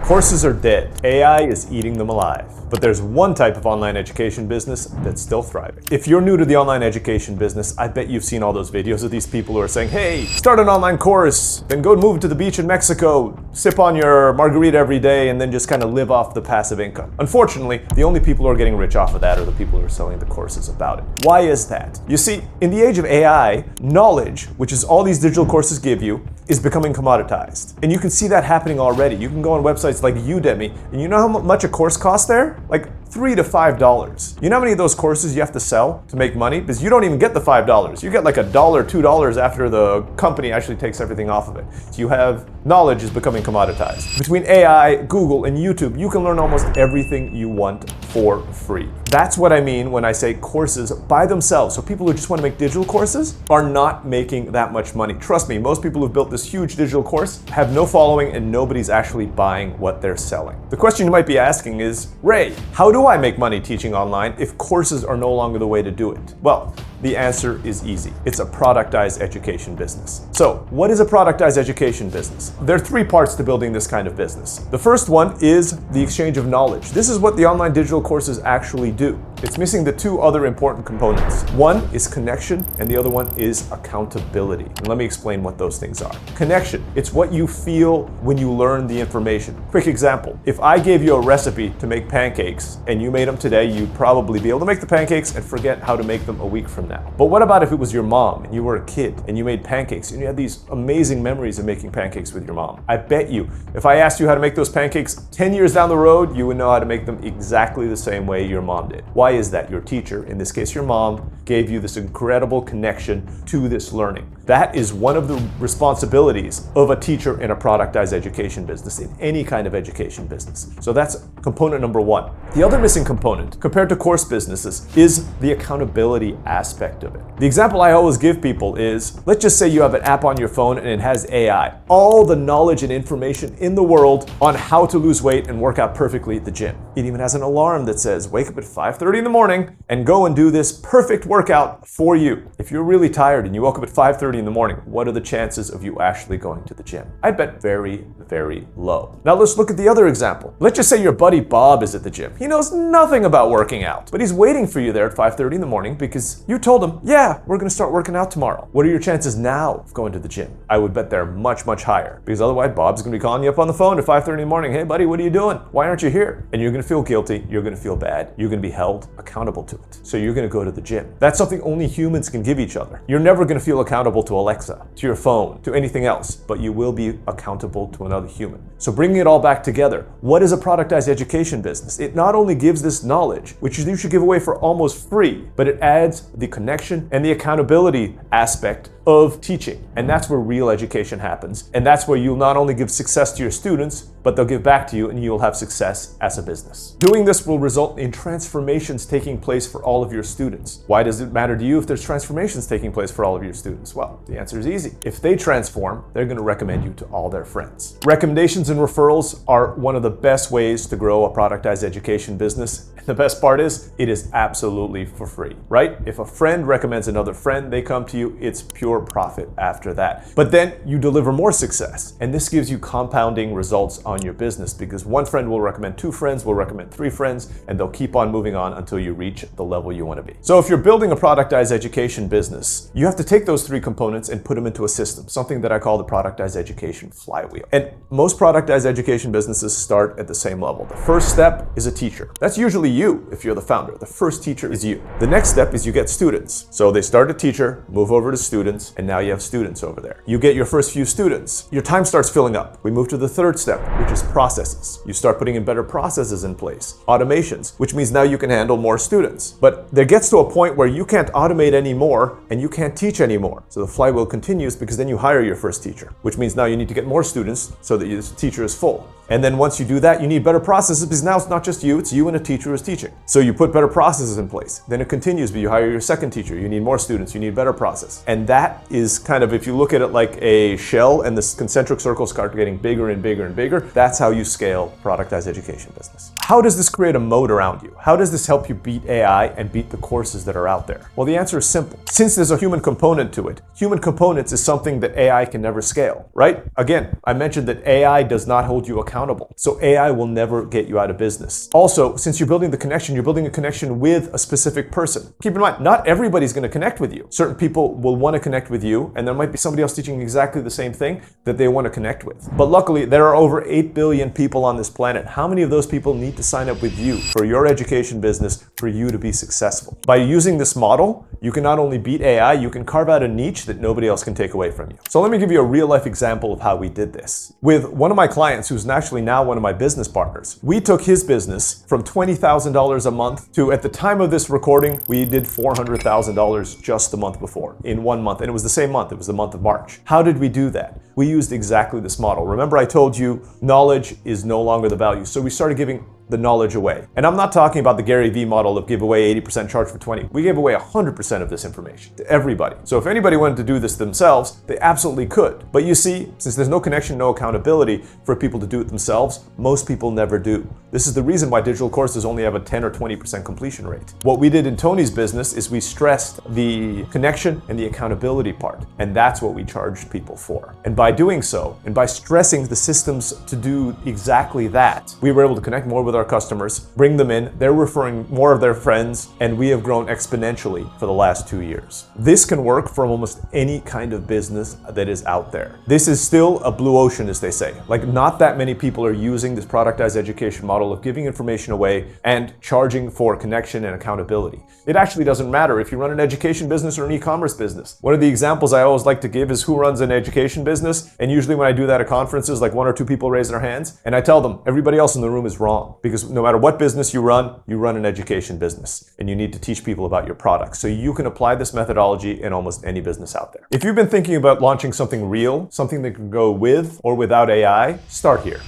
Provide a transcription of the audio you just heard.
Courses are dead. AI is eating them alive. But there's one type of online education business that's still thriving. If you're new to the online education business, I bet you've seen all those videos of these people who are saying, hey, start an online course, then go move to the beach in Mexico, sip on your margarita every day, and then just kind of live off the passive income. Unfortunately, the only people who are getting rich off of that are the people who are selling the courses about it. Why is that? You see, in the age of AI, knowledge, which is all these digital courses give you, is becoming commoditized. And you can see that happening already. You can go on websites like Udemy, and you know how much a course costs there? Like $3 to $5. You know how many of those courses you have to sell to make money? Because you don't even get the $5. You get like $1, $2 after the company actually takes everything off of it. So you have knowledge is becoming commoditized. Between AI, Google, and YouTube, you can learn almost everything you want for free. That's what I mean when I say courses by themselves. So people who just want to make digital courses are not making that much money. Trust me, most people who've built this huge digital course have no following and nobody's actually buying what they're selling. The question you might be asking is, Ray, how do I make money teaching online if courses are no longer the way to do it? Well, the answer is easy. It's a productized education business. So, what is a productized education business? There are three parts to building this kind of business. The first one is the exchange of knowledge. This is what the online digital courses actually do. It's missing the two other important components. One is connection, and the other one is accountability. And let me explain what those things are. Connection, it's what you feel when you learn the information. Quick example, if I gave you a recipe to make pancakes and you made them today, you'd probably be able to make the pancakes and forget how to make them a week from now. But what about if it was your mom and you were a kid and you made pancakes and you had these amazing memories of making pancakes with your mom? I bet you, if I asked you how to make those pancakes 10 years down the road, you would know how to make them exactly the same way your mom did. Why is that? Your teacher, in this case your mom, gave you this incredible connection to this learning. That is one of the responsibilities of a teacher in a productized education business, in any kind of education business. So that's component number one. The other missing component, compared to course businesses, is the accountability aspect of it. The example I always give people is, let's just say you have an app on your phone and it has AI. All the knowledge and information in the world on how to lose weight and work out perfectly at the gym. It even has an alarm that says, wake up at 5:30 in the morning and go and do this perfect workout for you. If you're really tired and you woke up at 5:30 in the morning, what are the chances of you actually going to the gym? I bet very, very low. Now let's look at the other example. Let's just say your buddy Bob is at the gym. He knows nothing about working out, but he's waiting for you there at 5:30 in the morning because you told him, yeah, we're gonna start working out tomorrow. What are your chances now of going to the gym? I would bet they're much, much higher, because otherwise Bob's gonna be calling you up on the phone at 5:30 in the morning. Hey buddy, what are you doing? Why aren't you here? And you're gonna feel guilty, you're gonna feel bad, you're gonna be held accountable to it. So you're gonna go to the gym. That's something only humans can give each other. You're never gonna feel accountable to Alexa, to your phone, to anything else, but you will be accountable to another human. So bringing it all back together, what is a productized education business? It not only gives this knowledge, which you should give away for almost free, but it adds the connection and the accountability aspect of teaching. And that's where real education happens. And that's where you'll not only give success to your students, but they'll give back to you and you'll have success as a business. Doing this will result in transformations taking place for all of your students. Why does it matter to you if there's transformations taking place for all of your students? Well, the answer is easy. If they transform, they're going to recommend you to all their friends. Recommendations and referrals are one of the best ways to grow a productized education business. And the best part is, it is absolutely for free, right? If a friend recommends another friend, they come to you, it's pure profit after that. But then you deliver more success. And this gives you compounding results on your business, because one friend will recommend two friends, will recommend three friends, and they'll keep on moving on until you reach the level you want to be. So if you're building a productized education business, you have to take those three components and put them into a system, something that I call the productized education flywheel. And most productized education businesses start at the same level. The first step is a teacher. That's usually you if you're the founder. The first teacher is you. The next step is you get students. So they start a teacher, move over to students, and now you have students over there. You get your first few students. Your time starts filling up. We move to the third step, which is processes. You start putting in better processes in place. Automations, which means now you can handle more students. But there gets to a point where you can't automate anymore and you can't teach anymore. So the flywheel continues, because then you hire your first teacher, which means now you need to get more students so that your teacher is full. And then once you do that, you need better processes, because now it's not just you, it's you and a teacher who's teaching. So you put better processes in place. Then it continues, but you hire your second teacher, you need more students, you need better process. And that is kind of, if you look at it like a shell and the concentric circles start getting bigger and bigger and bigger, that's how you scale productized education business. how does this create a moat around you? How does this help you beat AI and beat the courses that are out there? Well, the answer is simple. Since there's a human component to it, human components is something that AI can never scale, right? Again, I mentioned that AI does not hold you accountable. So AI will never get you out of business. Also, since you're building the connection, you're building a connection with a specific person. Keep in mind, not everybody's going to connect with you. Certain people will want to connect with you, and there might be somebody else teaching exactly the same thing that they want to connect with. But luckily, there are over 8 billion people on this planet. How many of those people need to sign up with you for your education business for you to be successful? By using this model, you can not only beat AI, you can carve out a niche that nobody else can take away from you. So let me give you a real life example of how we did this. With one of my clients, who's actually now one of my business partners, we took his business from $20,000 a month to, at the time of this recording, we did $400,000 just the month before, in 1 month. And it was the same month, it was the month of March. How did we do that? We used exactly this model. Remember I told you knowledge is no longer the value. So we started giving the knowledge away. And I'm not talking about the Gary Vee model of give away 80%, charge for 20. We gave away 100% of this information to everybody. So if anybody wanted to do this themselves, they absolutely could. But you see, since there's no connection, no accountability for people to do it themselves, most people never do. This is the reason why digital courses only have a 10 or 20% completion rate. What we did in Tony's business is we stressed the connection and the accountability part. And that's what we charged people for. And by doing so, and by stressing the systems to do exactly that, we were able to connect more with our customers, bring them in, they're referring more of their friends, and we have grown exponentially for the last 2 years. This can work for almost any kind of business that is out there. This is still a blue ocean, as they say. Like, not that many people are using this productized education model of giving information away and charging for connection and accountability. It actually doesn't matter if you run an education business or an e-commerce business. One of the examples I always like to give is who runs an education business, and usually when I do that at conferences, like 1 or 2 people raise their hands, and I tell them everybody else in the room is wrong. Because no matter what business you run an education business, and you need to teach people about your product. So you can apply this methodology in almost any business out there. If you've been thinking about launching something real, something that can go with or without AI, start here.